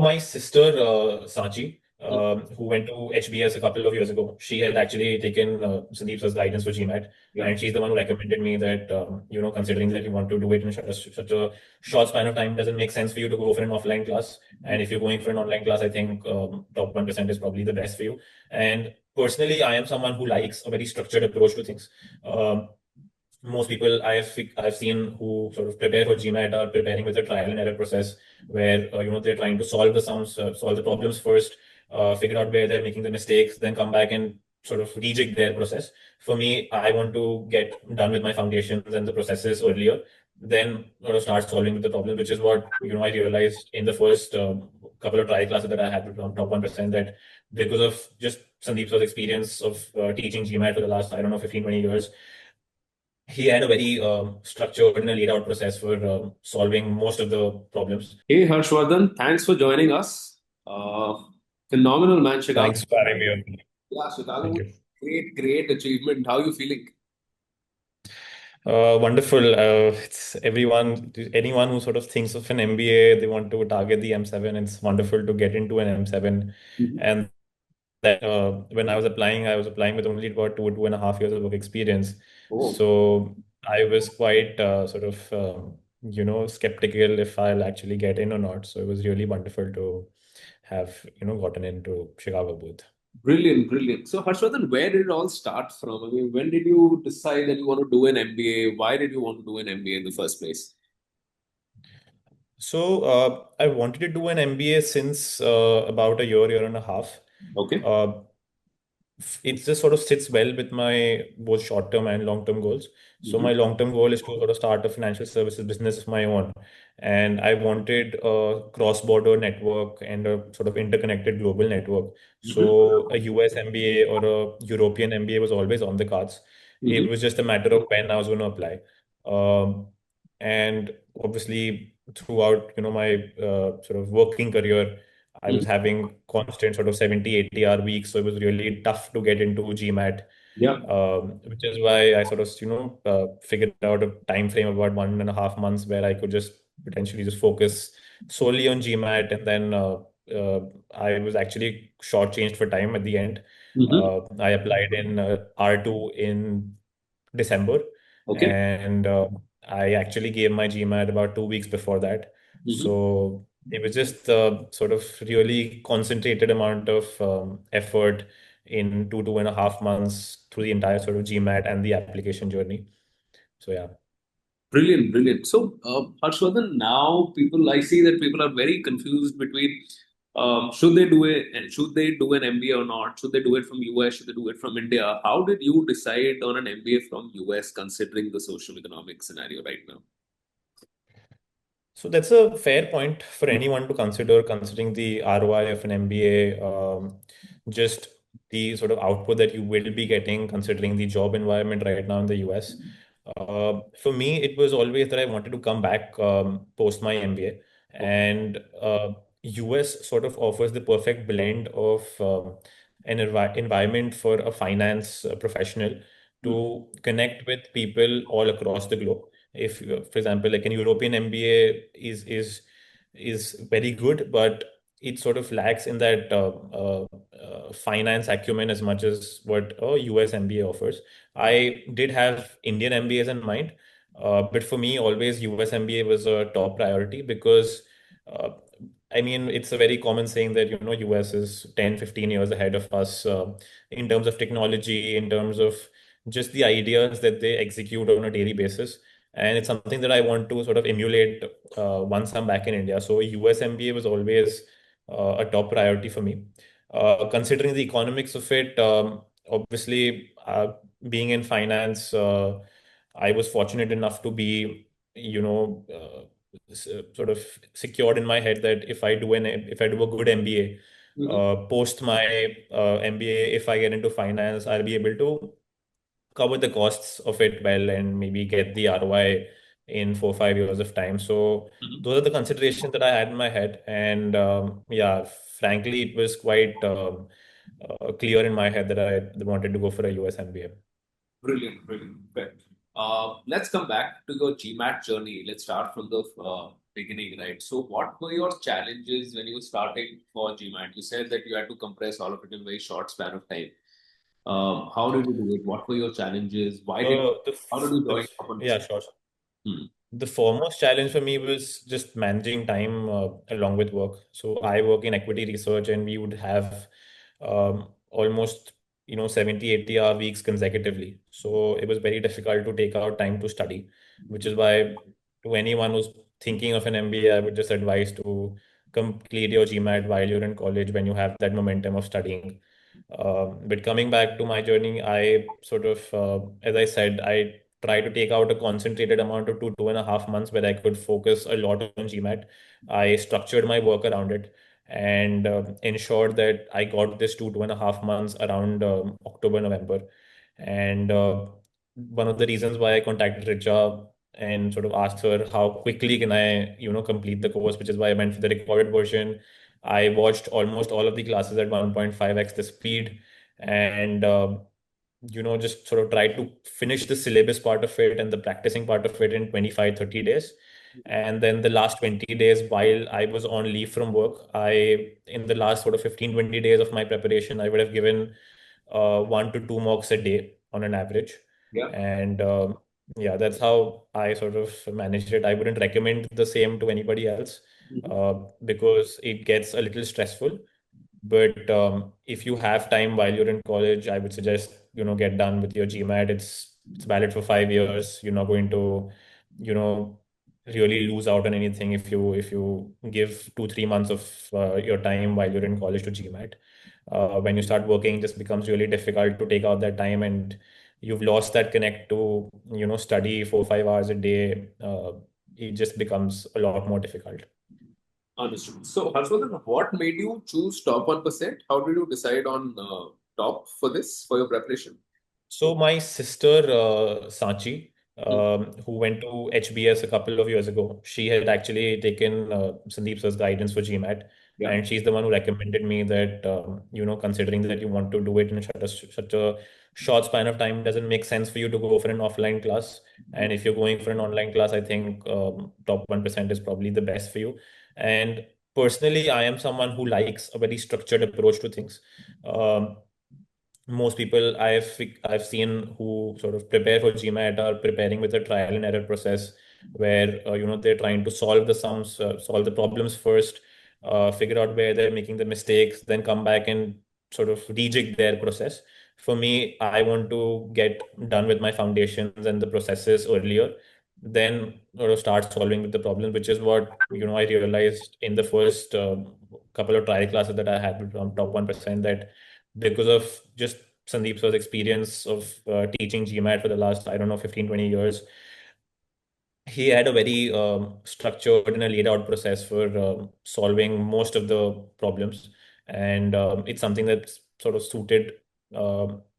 my sister, Sachi, who went to HBS a couple of years ago, she had actually taken Sandeep's guidance for GMAT, Yeah. and she's the one who recommended me that, considering that you want to do it in such a short span of time, doesn't make sense for you to go for an offline class. And if you're going for an online class, I think top 1% is probably the best for you. And personally, I am someone who likes a very structured approach to things. Um, Most people I've seen who sort of prepare for GMAT are preparing with a trial and error process where they're trying to solve the sums, solve the problems first, figure out where they're making the mistakes, then come back and sort of rejig their process. For me, I want to get done with my foundations and the processes earlier, then sort of start solving with the problem, which is what I realized in the first couple of trial classes that I had with top 1%, that because of just Sandeep's experience of teaching GMAT for the last, I don't know, 15, 20 years, he had a very structured and a laid out process for solving most of the problems. Hey Harshvardhan, thanks for joining us. Uh, Phenomenal, man. Chicago. Thanks for having me on. Yeah, Thank Chicago. you. Great achievement. How are you feeling? Wonderful. It's anyone who sort of thinks of an MBA, they want to target the M7. It's wonderful to get into an M7. Mhm. And that when I was applying with only about 2.5 years of work experience. Oh, So I was quite skeptical if I'll actually get in or not. So it was really wonderful to have, gotten into Chicago booth. brilliant. So Harshvardhan, where did it all start from? I mean, when did you decide that you want to do an MBA? Why did you want to do an MBA in the first place? So I wanted to do an MBA since about a year and a half. Okay. Uh, it just sort of sits well with my both short-term and long-term goals. So my Mhm. long-term goal is to sort of start a financial services business of my own, and I wanted a cross-border network and a sort of interconnected global network. Mhm. So a US MBA or a European MBA was always on the cards. Mhm. It was just a matter of when I was going to apply. Um, and obviously, throughout my sort of working career, I was Mhm. having constant sort of 70, 80 hour weeks. So it was really tough to get into GMAT, Yeah. which is why I sort of, figured out a time frame of about 1.5 months where I could just potentially just focus solely on GMAT. And then uh, I was actually shortchanged for time at the end. Mhm. I applied in R2 in December, Okay. and I actually gave my GMAT about 2 weeks before that. Mhm. So it was just sort of really concentrated amount of effort in 2.5 months through the entire sort of GMAT and the application journey. So yeah. Brilliant. So, Harshvardhan, now I see that people are very confused between should they do an MBA or not? Should they do it from US? Should they do it from India? How did you decide on an MBA from US considering the social economic scenario right now? So that's a fair point for anyone to consider, considering the ROI of an MBA, just the sort of output that you will be getting, considering the job environment right now in the US. For me, it was always that I wanted to come back post my MBA, and US sort of offers the perfect blend of an environment for a finance professional Mhm. to connect with people all across the globe. If for example, like an European MBA is very good, but it sort of lacks in that finance acumen as much as what a US MBA offers. I did have Indian MBAs in mind, but for me always US MBA was a top priority because uh, I mean, it's a very common saying that US is 10, 15 years ahead of us in terms of technology, in terms of just the ideas that they execute on a daily basis. And it's something that I want to sort of emulate once I'm back in India. So US MBA was always a top priority for me. Considering the economics of it, obviously, being in finance, I was fortunate enough to be, sort of secured in my head that if I do a good MBA, Mhm. post my MBA, if I get into finance, I'll be able to cover the costs of it well and maybe get the ROI in 4 or 5 years of time. So Mhm. those are the considerations that I had in my head, and yeah, frankly, it was quite clear in my head that I wanted to go for a US MBA. Brilliant. Fair. Let's come back to your GMAT journey. Let's start from the beginning, right? So what were your challenges when you were starting for GMAT? You said that you had to compress all of it in a very short span of time. How did you do it? What were your challenges? How did you join up on Yeah, this? sure. Hmm. The foremost challenge for me was just managing time along with work. So I work in equity research, and we would have almost 70, 80 hour weeks consecutively. So it was very difficult to take out time to study, which is why to anyone who's thinking of an MBA, I would just advise to complete your GMAT while you're in college when you have that momentum of studying. But coming back to my journey, I sort of, as I said, I try to take out a concentrated amount of 2.5 months where I could focus a lot on GMAT. I structured my work around it and ensured that I got this 2.5 months around October, November. And one of the reasons why I contacted Richa and sort of asked her how quickly can I, complete the course, which is why I went for the recorded version. I watched almost all of the classes at 1.5x the speed, and just sort of try to finish the syllabus part of it and the practicing part of it in 25, 30 days. And then the last 20 days, while I was on leave from work, in the last sort of 15, 20 days of my preparation, I would have given 1 to 2 mocks a day on an average. Yeah. And yeah, that's how I sort of managed it. I wouldn't recommend the same to anybody else Mhm. because it gets a little stressful. But if you have time while you're in college, I would suggest, get done with your GMAT. It's valid for 5 years. You're not going to, you know, really lose out on anything if you give 2, 3 months of your time while you're in college to GMAT. When you start working, it just becomes really difficult to take out that time, and you've lost that connect to, study 4, 5 hours a day. It just becomes a lot more difficult. Understood. So, Harshvardhan, what made you choose top 1%? How did you decide on top for this, for your preparation? So my sister Sachi, Hmm. who went to HBS a couple of years ago, she had actually taken Sandeep sir's guidance for GMAT, Yeah. and she's the one who recommended me that considering that you want to do it in such a short span of time, doesn't make sense for you to go for an offline class. And if you're going for an online class, I think top 1% is probably the best for you. And personally, I am someone who likes a very structured approach to things. Um, Most people I've seen who sort of prepare for GMAT are preparing with a trial and error process where they're trying to solve the sums, solve the problems first, figure out where they're making the mistakes, then come back and sort of rejig their process. For me, I want to get done with my foundations and the processes earlier, then sort of start solving with the problems, which is what I realized in the first couple of trial classes that I had from top 1%, that because of just Sandeep sir's experience of teaching GMAT for the last, I don't know, 15, 20 years, he had a very structured and a laid out process for solving most of the problems. And it's something that's sort of suited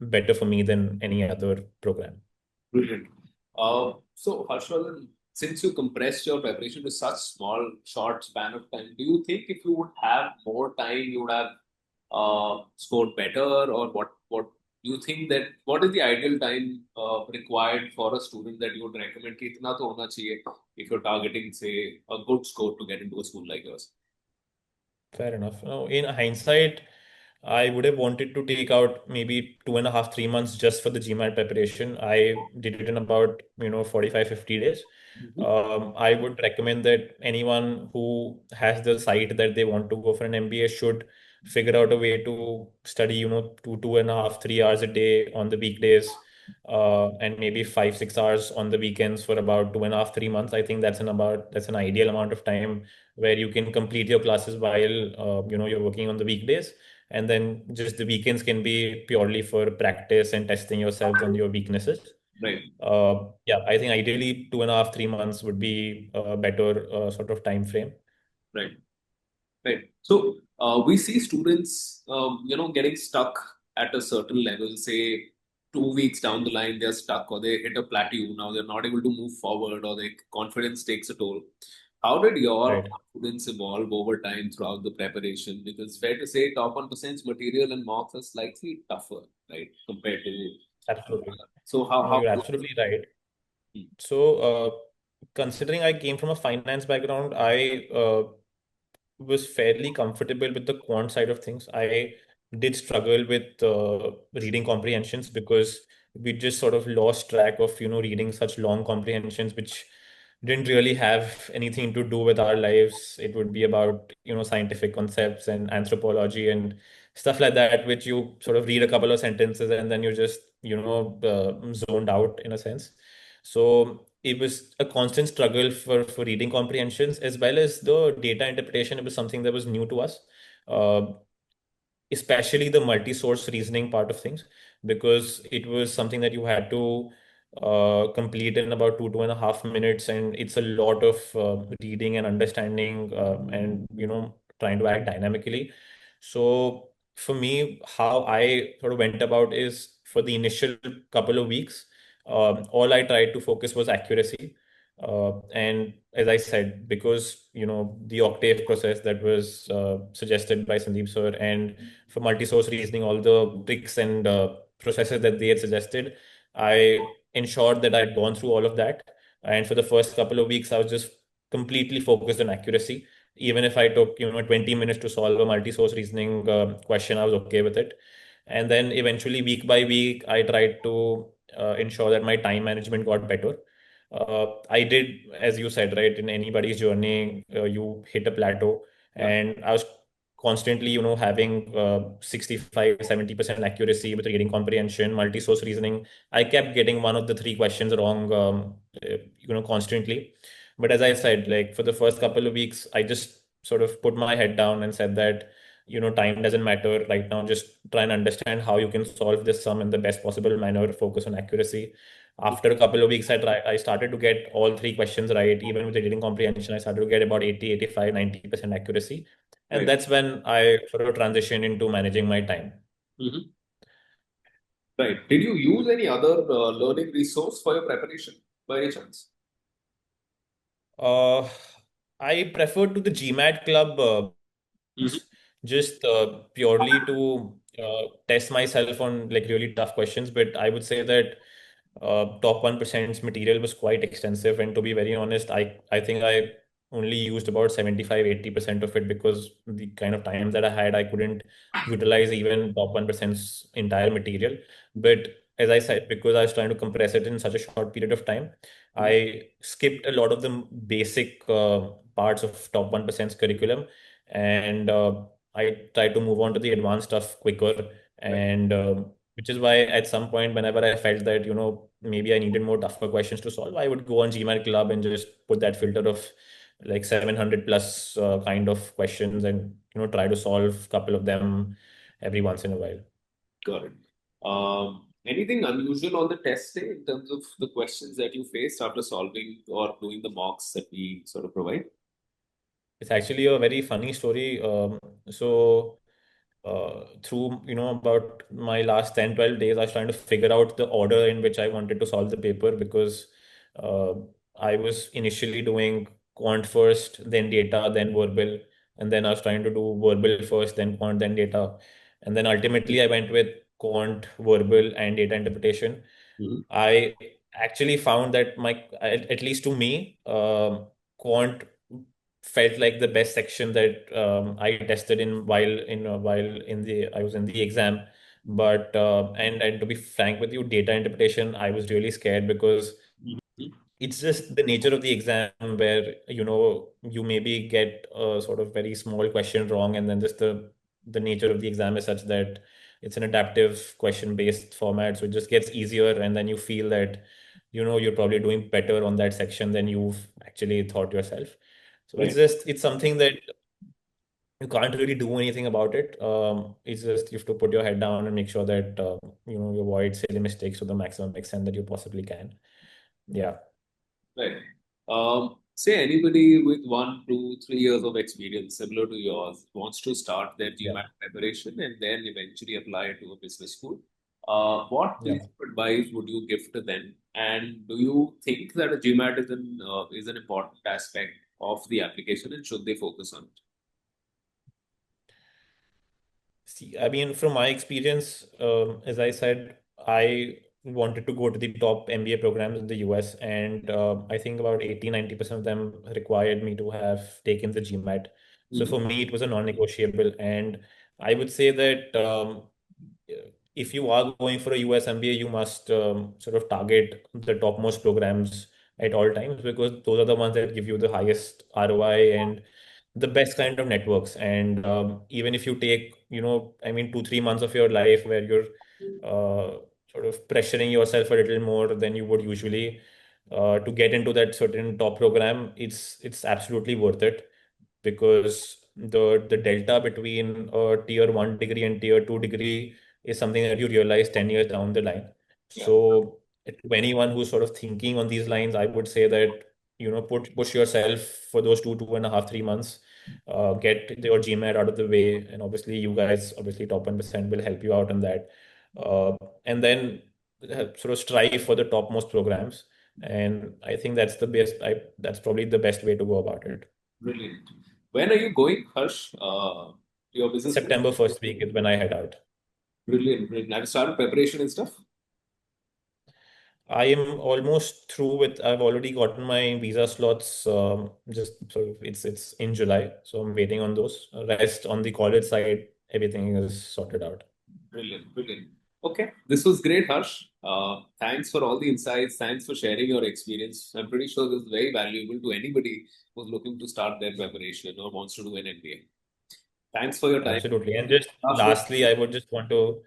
better for me than any other program. Brilliant. So, Harshvardhan, since you compressed your preparation to such small, short span of time, do you think if you would have more time, you would have scored better, or what do you think that what is the ideal time required for a student that you would recommend? कि इतना तो होना चाहिए if you're targeting, say, a good score to get into a school like yours. Fair enough. Now, in hindsight, I would have wanted to take out maybe 2.5, 3 months just for the GMAT preparation. I did it in about, 45, 50 days. Mhm. I would recommend that anyone who has the sight that they want to go for an MBA should figure out a way to study, 2.5, 3 hours a day on the weekdays, and maybe 5, 6 hours on the weekends for about 2.5, 3 months. I think that's an ideal amount of time where you can complete your classes while you're working on the weekdays, and then just the weekends can be purely for practice and testing yourselves on your weaknesses. Right. Yeah, I think ideally 2.5, 3 months would be a better sort of time frame. Right. Right. So we see students, getting stuck at a certain level, say 2 weeks down the line, they're stuck or they hit a plateau. Now they're not able to move forward or their confidence takes a toll. How did your Right. confidence evolve over time throughout the preparation? Because fair to say, top 1% material and mocks are slightly tougher, right, compared to. Absolutely. So how No, how? you're absolutely right. Hmm. So considering I came from a finance background, I was fairly comfortable with the quant side of things. I did struggle with reading comprehensions because we just sort of lost track of, reading such long comprehensions, which didn't really have anything to do with our lives. It would be about, scientific concepts and anthropology and stuff like that, which you sort of read a couple of sentences and then you're just, zoned out in a sense. So it was a constant struggle for reading comprehensions as well as the data interpretation. It was something that was new to us, uh, especially the multi-source reasoning part of things, because it was something that you had to complete in about 2.5 minutes, and it's a lot of reading and understanding, and trying to act dynamically. So for me, how I sort of went about is for the initial couple of weeks, all I tried to focus was accuracy. And as I said, because the octave process that was suggested by Sandeep sir, and for multi-source reasoning, all the tricks and processes that they had suggested, I ensured that I'd gone through all of that. And for the first couple of weeks, I was just completely focused on accuracy. Even if I took 20 minutes to solve a multi-source reasoning question, I was okay with it. And then eventually, week by week, I tried to ensure that my time management got better. I did, as you said, right, in anybody's journey, you hit a plateau. Yeah. And I was constantly, having 65, 70% accuracy with reading comprehension, multi-source reasoning. I kept getting one of the three questions wrong, constantly. But as I said, like for the first couple of weeks, I just sort of put my head down and said that, time doesn't matter right now. Just try and understand how you can solve this sum in the best possible manner, focus on accuracy. After a couple of weeks, I started to get all three questions right. Even with the reading comprehension, I started to get about 80, 85, 90% accuracy. And Right. that's when I sort of transitioned into managing my time. Mhm. Right. Did you use any other learning resource for your preparation by any chance? Uh, I preferred to the GMAT club, Mhm. just purely to test myself on like really tough questions. But I would say that top 1%'s material was quite extensive. And to be very honest, I think I only used about 75, 80% of it because the kind of time that I had, I couldn't utilize even top 1%'s entire material. But as I said, because I was trying to compress it in such a short period of time, Mhm. I skipped a lot of the basic parts of top 1%'s curriculum. And I tried to move on to the advanced stuff quicker. Right. And which is why at some point, whenever I felt that, maybe I needed more tougher questions to solve, I would go on GMAT Club and just put that filter of like 700 plus kind of questions and, try to solve a couple of them every once in a while. Got it. Anything unusual on the test day in terms of the questions that you faced after solving or doing the mocks that we sort of provide? It's actually a very funny story. So through about my last 10, 12 days, I was trying to figure out the order in which I wanted to solve the paper, because uh, I was initially doing quant first, then data, then verbal, and then I was trying to do verbal first, then quant, then data, and then ultimately I went with quant, verbal, and data interpretation. Mhm. I actually found that at least to me, quant felt like the best section that I tested in while in the I was in the exam. But and to be frank with you, data interpretation, I was really scared because Mhm. it's just the nature of the exam where you maybe get a sort of very small question wrong, and then just the nature of the exam is such that it's an adaptive question based format, so it just gets easier, and then you feel that you're probably doing better on that section than you've actually thought yourself. So Right. it's something that you can't really do anything about it. It's just you have to put your head down and make sure that you avoid silly mistakes to the maximum extent that you possibly can. Yeah. Right. Say anybody with 1, 2, 3 years of experience similar to yours wants to start their Yeah. GMAT preparation and then eventually apply to a business school. What Yeah. piece of advice would you give to them? And do you think that a GMAT is an important aspect of the application and should they focus on it? See, I mean, from my experience, as I said, I wanted to go to the top MBA programs in the US, and I think about 80-90% of them required me to have taken the GMAT. So Mhm. for me, it was a non-negotiable. And I would say that if you are going for a US MBA, you must sort of target the topmost programs at all times, because those are the ones that give you the highest ROI and the best kind of networks. And even if you take, I mean, 2-3 months of your life where you're sort of pressuring yourself a little more than you would usually to get into that certain top program, it's absolutely worth it, because the delta between a tier one degree and tier two degree is something that you realize 10 years down the line. Yeah. So to anyone who's sort of thinking on these lines, I would say that, push yourself for those 2.5, 3 months, get your GMAT out of the way. And obviously you guys, obviously top 1% will help you out on that. Uh, and then sort of strive for the topmost programs. And I think that's probably the best way to go about it. Brilliant. When are you going, Harsh? Your business trip? September first week is when I head out. Brilliant, brilliant. Have you started preparation and stuff? I am almost through with. I've already gotten my visa slots. Just sort of, it's in July, so I'm waiting on those. Rest on the college side, everything is sorted out. Brilliant, brilliant. Okay, this was great, Harsh. Thanks for all the insights. Thanks for sharing your experience. I'm pretty sure this is very valuable to anybody who's looking to start their preparation or wants to do an MBA. Thanks for your time. Absolutely. And just Last word. lastly, I would just want to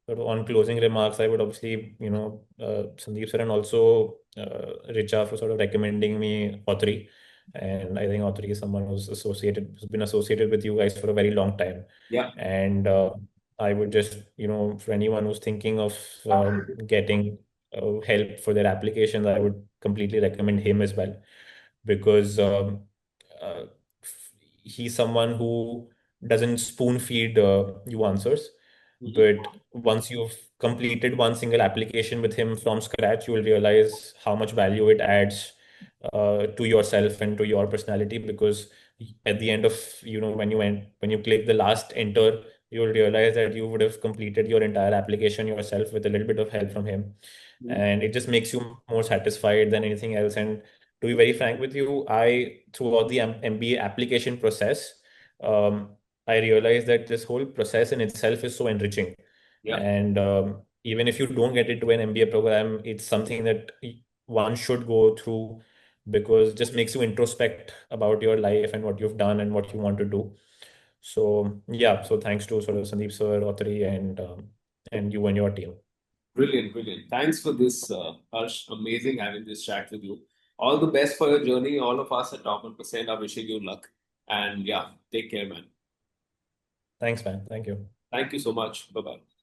sort of on closing remarks, I would obviously, Sandeep sir and also Richa for sort of recommending me Autry. And I think Autry is someone who's been associated with you guys for a very long time. Yeah, And I would just, for anyone who's thinking of getting help for their applications, I would completely recommend him as well, because uh, he's someone who doesn't spoon feed you answers. mhm. But once you've completed one single application with him from scratch, you will realize how much value it adds to yourself and to your personality. Because at the end of, when you click the last enter, you will realize that you would have completed your entire application yourself with a little bit of help from him. Mhm. And it just makes you more satisfied than anything else. And to be very frank with you, I throughout the MBA application process, um, I realized that this whole process in itself is so enriching. Yeah, And even if you don't get into an MBA program, it's something that one should go through, because it just makes you introspect about your life and what you've done and what you want to do. So yeah, so thanks to sort of Sandeep sir, Autry, and you and your team. brilliant, brilliant. Thanks for this, Harsh. Amazing having this chat with you. All the best for your journey. All of us at Top 1% are wishing you luck. And yeah, take care, man. Thanks, man. Thank you. Thank you so much. Bye bye.